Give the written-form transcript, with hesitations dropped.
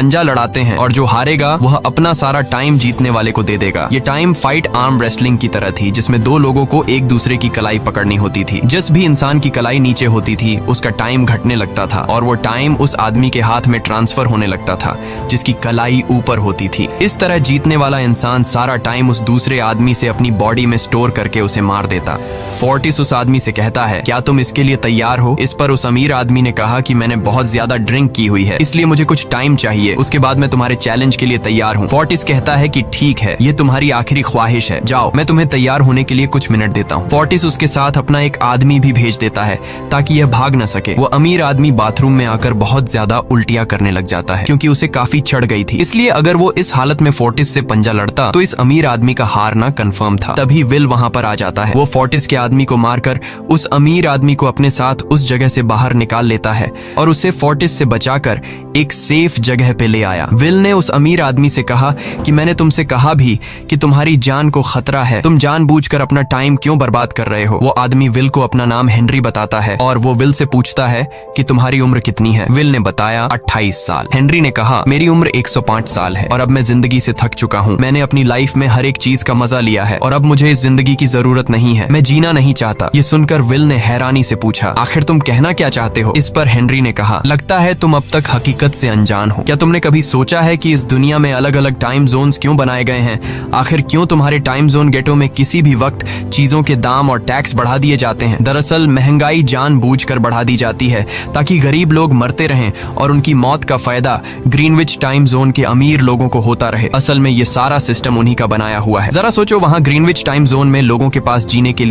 पंजा लड़ाते हैं और जो हारेगा वह अपना सारा टाइम जीतने वाले को दे देगा। ये टाइम फाइट आर्म रेसलिंग की तरह थी, जिसमें दो लोगों को एक दूसरे की कलाई पकड़नी होती थी। जिस भी इंसान की कलाई नीचे होती थी उसका टाइम घटने लगता था और वो टाइम उस आदमी के हाथ में ट्रांसफर होने लगता था जिसकी कलाई ऊपर होती थी। इस तरह जीतने वाला इंसान सारा टाइम उस दूसरे आदमी से अपनी बॉडी में स्टोर करके उसे मार देता। फोर्टिस उस आदमी से कहता है, क्या तुम इसके लिए तैयार हो? इस पर उस अमीर आदमी ने कहा कि मैंने बहुत ज्यादा ड्रिंक की हुई है, इसलिए मुझे कुछ टाइम चाहिए, उसके बाद मैं तुम्हारे चैलेंज के लिए तैयार हूँ। फोर्टिस कहता है कि ठीक है, ये तुम्हारी आखिरी ख्वाहिश है, जाओ, मैं तुम्हें तैयार होने के लिए कुछ मिनट देता हूँ। फोर्टिस उसके साथ अपना एक आदमी भी भेज देता है ताकि यह भाग न सके। वो अमीर आदमी बाथरूम में आकर बहुत ज्यादा उल्टियां करने लग जाता है क्योंकि उसे काफी चढ़ गई थी। इसलिए अगर वो इस हालत में फोर्टिस से पंजा लड़ता तो इस अमीर आदमी का हारना कंफर्म था। तभी विल वहां पर आ जाता है। वो फोर्टिस के आदमी को मारकर उस अमीर आदमी को अपने साथ उस जगह से बाहर निकाल लेता है और उसे फोर्टिस से बचाकर एक सेफ जगह पे ले आया। विल ने उस अमीर आदमी से कहा कि मैंने तुमसे कहा भी कि तुम्हारी जान को खतरा है, तुम जानबूझकर अपना टाइम क्यों बर्बाद कर रहे हो? वो आदमी विल को अपना नाम हेनरी बताता है और वो विल से पूछता है कि तुम्हारी उम्र कितनी है? विल ने बताया 28 साल। हेनरी ने कहा, मेरी उम्र 105 साल है और अब मैं जिंदगी से थक चुका हूँ। मैंने अपनी लाइफ में हर एक चीज का मजा लिया है और अब मुझे इस जिंदगी की जरूरत नहीं है, मैं जीना नहीं चाहता। ये सुनकर विल ने हैरानी से पूछा, आखिर तुम कहना क्या चाहते हो? इस पर हेनरी ने कहा, लगता है तुम अब तक हकीकत से अनजान हो। क्या तुमने कभी सोचा है कि इस दुनिया में अलग अलग टाइम जोन्स क्यों बनाए गए हैं? आखिर क्यों तुम्हारे टाइम जोन गेटो में किसी भी वक्त चीजों के दाम और टैक्स बढ़ा दिए जाते हैं? दरअसल महंगाई जानबूझकर बढ़ा दी जाती है ताकि गरीब लोग मरते रहें और उनकी मौत का फायदा ग्रीनविच टाइम जोन के अमीर लोगों को होता रहे। असल में ये सारा सिस्टम उन्हीं का बनाया हुआ है। जरा सोचो, वहां ग्रीनविच टाइम जोन में लोगों के पास जीने के लिए